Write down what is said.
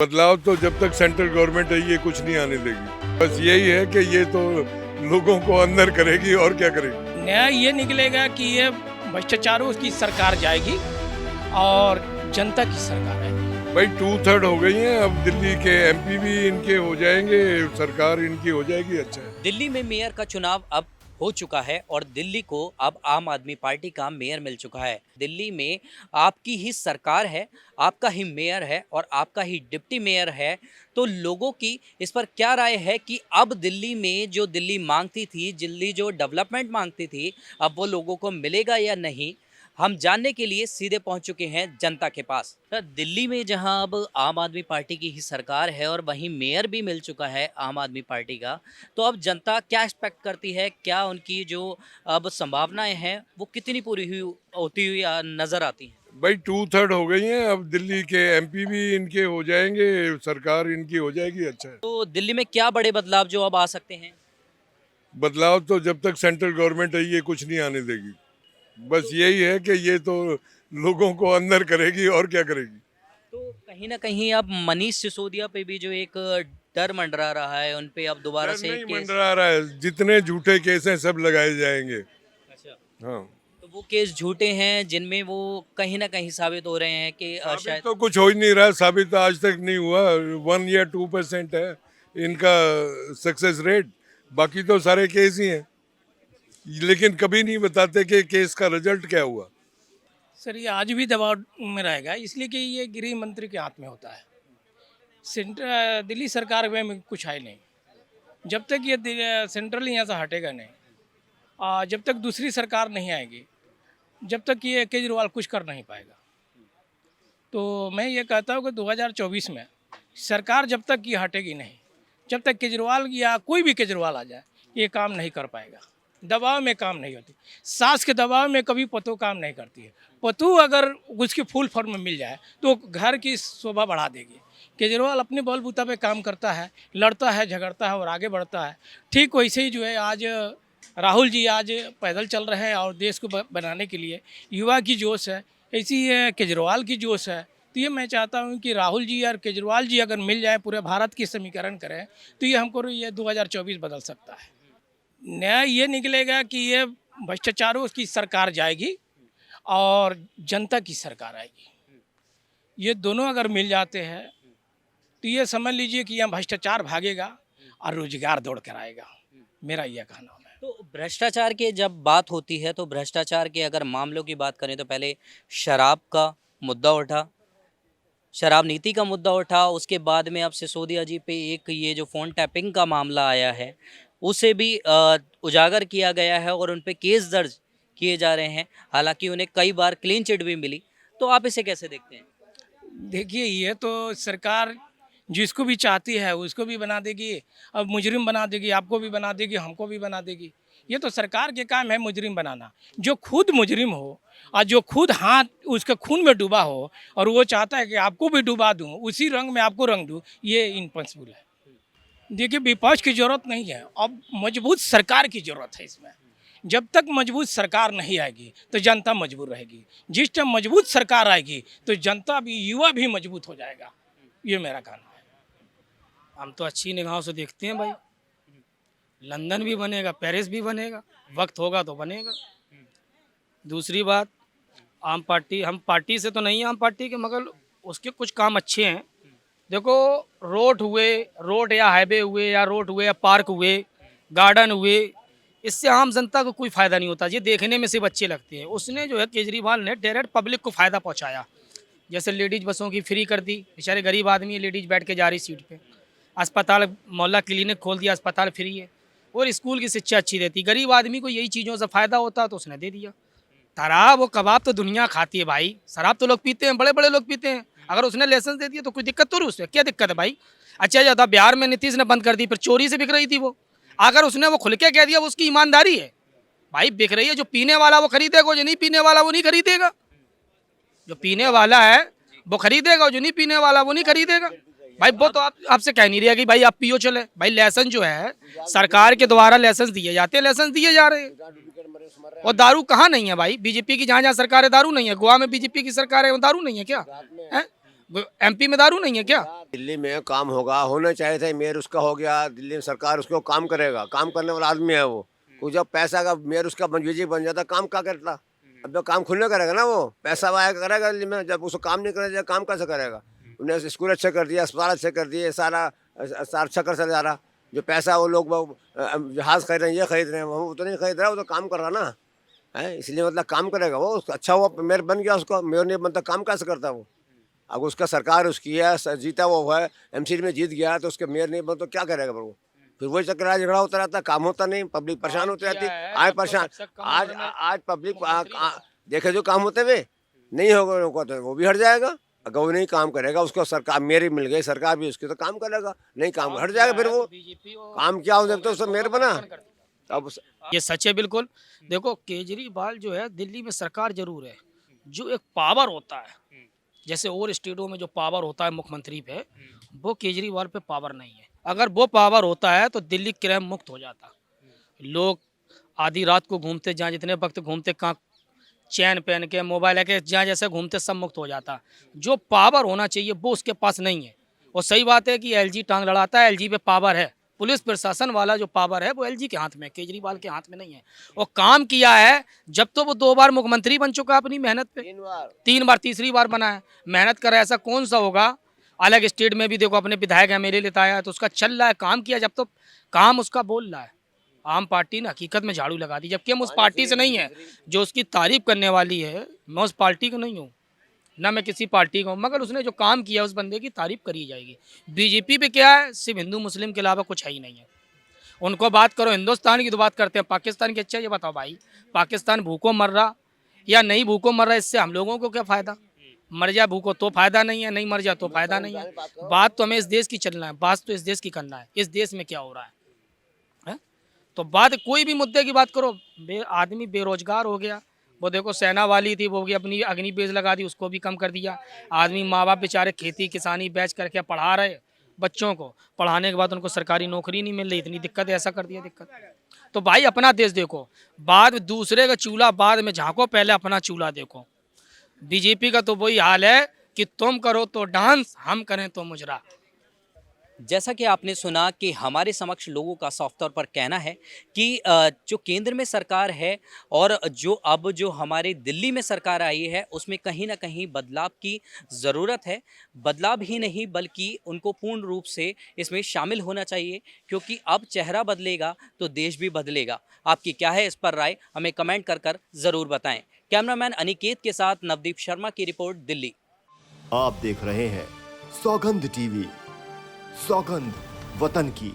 बदलाव तो जब तक सेंट्रल गवर्नमेंट है ये कुछ नहीं आने देगी। बस यही है कि ये तो लोगों को अंदर करेगी और क्या करेगी। न्याय ये निकलेगा कि ये भ्रष्टाचारों की सरकार जाएगी और जनता की सरकार है। भाई 2/3 हो गई हैं, अब दिल्ली के एमपी भी इनके हो जाएंगे, सरकार इनकी हो जाएगी। अच्छा है। दिल्ली में मेयर का चुनाव अब हो चुका है और दिल्ली को अब आम आदमी पार्टी का मेयर मिल चुका है। दिल्ली में आपकी ही सरकार है, आपका ही मेयर है और आपका ही डिप्टी मेयर है। तो लोगों की इस पर क्या राय है कि अब दिल्ली में जो दिल्ली मांगती थी, दिल्ली जो डेवलपमेंट मांगती थी, अब वो लोगों को मिलेगा या नहीं, हम जानने के लिए सीधे पहुंच चुके हैं जनता के पास। तो दिल्ली में जहां अब आम आदमी पार्टी की ही सरकार है और वहीं मेयर भी मिल चुका है आम आदमी पार्टी का, तो अब जनता क्या एक्सपेक्ट करती है, क्या उनकी जो अब संभावनाएं हैं वो कितनी पूरी हुई होती हुई नजर आती हैं? भाई 2/3 हो गई हैं, अब दिल्ली के एमपी भी इनके हो जाएंगे, सरकार इनकी हो जाएगी। अच्छा है। तो दिल्ली में क्या बड़े बदलाव जो अब आ सकते हैं? बदलाव तो जब तक सेंट्रल गवर्नमेंट है ये कुछ नहीं आने देगी। बस यही है कि ये तो लोगों को अंदर करेगी और क्या करेगी। तो कहीं ना कहीं अब मनीष सिसोदिया पे भी जो एक डर मंडरा रहा है, उन पे अब दोबारा डर से नहीं केस। मंडरा रहा है, जितने झूठे केस हैं सब लगाए जाएंगे। अच्छा, हाँ, तो वो केस झूठे हैं जिनमें वो कहीं ना कहीं साबित हो रहे हैं कि साबित शायद। तो कुछ हो ही नहीं रहा, साबित तो आज तक नहीं हुआ। 1 या 2% है इनका सक्सेस रेट, बाकी तो सारे केस ही हैं, लेकिन कभी नहीं बताते कि केस का रिजल्ट क्या हुआ। सर ये आज भी दबाव में रहेगा, इसलिए कि ये गृह मंत्री के हाथ में होता है। दिल्ली सरकार में कुछ है नहीं। जब तक ये सेंट्रल यहाँ से हटेगा नहीं, जब तक दूसरी सरकार नहीं आएगी, जब तक ये केजरीवाल कुछ कर नहीं पाएगा। तो मैं ये कहता हूँ कि 2024 में सरकार जब तक ये हटेगी नहीं, जब तक केजरीवाल या कोई भी केजरीवाल आ जाए, ये काम नहीं कर पाएगा। दबाव में काम नहीं होती, सास के दबाव में कभी पतोह काम नहीं करती है। पतोह अगर उसकी फुल फॉर्म में मिल जाए तो घर की शोभा बढ़ा देगी। केजरीवाल अपने बलबूता पे काम करता है, लड़ता है, झगड़ता है और आगे बढ़ता है। ठीक वैसे ही जो है आज राहुल जी आज पैदल चल रहे हैं और देश को बनाने के लिए युवा की जोश है, ऐसी ही केजरीवाल की जोश है। तो ये मैं चाहता हूँ कि राहुल जी और केजरीवाल जी अगर मिल जाए, पूरे भारत की समीकरण करें, तो ये हमको ये 2024 बदल सकता है। न्याय ये निकलेगा कि ये भ्रष्टाचारों की सरकार जाएगी और जनता की सरकार आएगी। ये दोनों अगर मिल जाते हैं तो ये समझ लीजिए कि यहाँ भ्रष्टाचार भागेगा और रोजगार दौड़ कर आएगा। मेरा यह कहना है। तो भ्रष्टाचार के जब बात होती है तो भ्रष्टाचार के अगर मामलों की बात करें तो पहले शराब का मुद्दा उठा, शराब नीति का मुद्दा उठा, उसके बाद में अब सिसोदिया जी पे एक ये जो फ़ोन टैपिंग का मामला आया है उसे भी उजागर किया गया है और उन पे केस दर्ज किए जा रहे हैं। हालांकि उन्हें कई बार क्लीन चिट भी मिली। तो आप इसे कैसे देखते हैं? देखिए ये तो सरकार जिसको भी चाहती है उसको भी बना देगी, अब मुजरिम बना देगी, आपको भी बना देगी, हमको भी बना देगी। ये तो सरकार के काम है मुजरिम बनाना। जो खुद मुजरिम हो और जो खुद हाथ उसके खून में डूबा हो और वो चाहता है कि आपको भी डुबा दूं, उसी रंग में आपको रंग दूं, ये इम्पॉसिबल है। देखिए विपक्ष की जरूरत नहीं है, अब मजबूत सरकार की जरूरत है इसमें। जब तक मजबूत सरकार नहीं आएगी तो जनता मजबूत रहेगी। जिस टाइम मजबूत सरकार आएगी तो जनता भी, युवा भी मजबूत हो जाएगा। ये मेरा कहना है। हम तो अच्छी निगाहों से देखते हैं भाई। लंदन भी बनेगा, पेरिस भी बनेगा, वक्त होगा तो बनेगा। दूसरी बात, आम पार्टी, हम पार्टी से तो नहीं आम पार्टी के, मगर उसके कुछ काम अच्छे हैं। देखो, रोड या हाईवे हुए या रोड हुए या पार्क हुए, गार्डन हुए, इससे आम जनता को कोई फ़ायदा नहीं होता। ये देखने में सिर्फ अच्छे लगते हैं। उसने जो है केजरीवाल ने डायरेक्ट पब्लिक को फ़ायदा पहुंचाया। जैसे लेडीज़ बसों की फ्री कर दी, बेचारे गरीब आदमी है, लेडीज़ बैठ के जा रही सीट पे। अस्पताल, मोहल्ला क्लिनिक खोल दिया, अस्पताल फ्री है। और स्कूल की शिक्षा अच्छी रहती। गरीब आदमी को यही चीज़ों से फ़ायदा होता तो उसने दे दिया। शराब और कबाब तो दुनिया खाती है भाई। शराब तो लोग पीते हैं, बड़े बड़े लोग पीते हैं। अगर उसने लाइसेंस दे दिया तो कोई दिक्कत तो नहीं, उसमें क्या दिक्कत है भाई? अच्छा जाता बिहार में नीतीश ने बंद कर दी, फिर चोरी से बिक रही थी वो। अगर उसने वो खुल के कह दिया, वो उसकी ईमानदारी है भाई। बिक रही है, जो पीने वाला वो खरीदेगा, जो नहीं पीने वाला वो नहीं खरीदेगा। जो पीने वाला है वो खरीदेगा, जो नहीं पीने वाला वो नहीं खरीदेगा भाई। वो तो आपसे कह नहीं रहा कि भाई आप पियो चले भाई। लाइसेंस जो है सरकार के द्वारा लाइसेंस दिए जाते हैं, लाइसेंस दिए जा रहे हैं। और दारू कहाँ नहीं है भाई? बीजेपी की जहाँ जहाँ सरकार है दारू नहीं है। गोवा में बीजेपी की सरकार है, वो दारू नहीं है क्या है? एमपी में दारू नहीं है क्या? दिल्ली में काम होगा, होना चाहिए था। मेयर उसका हो गया, दिल्ली में सरकार उसको काम करेगा, काम करने वाला आदमी है वो। कुछ जब पैसा का मेयर उसका बीजेपी बन जाता, काम क्या करता? अब जो काम खुद नहीं करेगा ना, वो पैसा वाया करेगा दिल्ली में। जब उसको काम नहीं करेगा, काम कैसे करेगा? उन्हें स्कूल अच्छा कर दिया, अस्पताल अच्छे कर दिए, सारा अच्छा कर चला जा रहा। जो पैसा वो लोग जहाज खरीद रहे हैं, ये खरीद रहे हैं, वो तो नहीं खरीद रहा, वो तो काम कर रहा ना है। इसलिए मतलब काम करेगा वो। अच्छा हुआ मेयर बन गया, उसको मेयर नहीं बनता, काम कैसे करता वो? अब उसका सरकार उसकी है, जीता वो है, एमसी में जीत गया, तो उसके मेयर नहीं बन तो क्या करेगा फिर वो? फिर वही चक्कर झगड़ा होता रहता, काम होता नहीं, पब्लिक परेशान होती रहती। आज परेशान, आज पब्लिक देखे जो काम होते हुए नहीं होगा तो वो भी हट जाएगा। अगर वो नहीं काम करेगा, उसको सरकार मेयर मिल गई, सरकार भी उसकी तो काम करेगा, नहीं काम हट जाएगा। फिर वो काम क्या हो जब तो उसको मेयर बना। अब ये सच है बिल्कुल। देखो केजरीवाल जो है, दिल्ली में सरकार जरूर है, जो एक पावर होता है, जैसे और स्टेटों में जो पावर होता है मुख्यमंत्री पे, वो केजरीवाल पे पावर नहीं है। अगर वो पावर होता है तो दिल्ली क्राइम मुक्त हो जाता। लोग आधी रात को घूमते, जहाँ जितने वक्त घूमते, कहाँ चैन पहन के मोबाइल के जहाँ जैसे घूमते, सब मुक्त हो जाता। जो पावर होना चाहिए वो उसके पास नहीं है। और सही बात है कि एलजी टांग लड़ाता है, एलजी पे पावर है। पुलिस प्रशासन वाला जो पावर है वो एलजी के हाथ में है, केजरीवाल के हाथ में नहीं है। और काम किया है जब तो वो 2 बार मुख्यमंत्री बन चुका है अपनी मेहनत पे, 3 बार, तीसरी बार बना है। मेहनत कर ऐसा कौन सा होगा? अलग स्टेट में भी देखो अपने विधायक एमएलए लेता है तो उसका चल रहा है, काम किया जब तो काम उसका बोल रहा है। आम पार्टी ने हकीकत में झाड़ू लगा दी, जबकि हम उस पार्टी से नहीं है जो उसकी तारीफ करने वाली है। मैं उस पार्टी का नहीं हूँ, ना मैं किसी पार्टी का हूँ, मगर उसने जो काम किया उस बंदे की तारीफ करी जाएगी। बीजेपी पे क्या है, सिर्फ हिंदू मुस्लिम के अलावा कुछ है ही नहीं है। उनको बात करो हिंदुस्तान की तो बात करते हैं, पाकिस्तान की। अच्छा ये बताओ भाई, पाकिस्तान भूखों मर रहा या नहीं भूखों मर रहा, इससे हम लोगों को क्या फ़ायदा? मर जाए भूखों तो फ़ायदा नहीं है, नहीं मर जाए तो फ़ायदा नहीं है। बात तो हमें इस देश की चलना है, बात तो इस देश की करना है, इस देश में क्या हो रहा है। तो बात कोई भी मुद्दे की बात करो, आदमी बेरोजगार हो गया। वो देखो सेना वाली थी, वो भी अपनी अग्नि बेच लगा दी, उसको भी कम कर दिया। आदमी माँ बाप बेचारे खेती किसानी बेच करके पढ़ा रहे बच्चों को, पढ़ाने के बाद उनको सरकारी नौकरी नहीं मिल रही, इतनी दिक्कत है, ऐसा कर दिया दिक्कत। तो भाई अपना देश देखो, बाद दूसरे का चूल्हा बाद में झांको, पहले अपना चूल्हा देखो। बीजेपी का तो वही हाल है कि तुम करो तो डांस, हम करें तो मुजरा। जैसा कि आपने सुना कि हमारे समक्ष लोगों का साफ तौर पर कहना है कि जो केंद्र में सरकार है और जो हमारे दिल्ली में सरकार आई है, उसमें कहीं ना कहीं बदलाव की ज़रूरत है। बदलाव ही नहीं बल्कि उनको पूर्ण रूप से इसमें शामिल होना चाहिए, क्योंकि अब चेहरा बदलेगा तो देश भी बदलेगा। आपकी क्या है इस पर राय, हमें कमेंट कर ज़रूर बताएं। कैमरामैन अनिकेत के साथ नवदीप शर्मा की रिपोर्ट, दिल्ली। आप देख रहे हैं सौगंध टीवी, सौगंध वतन की।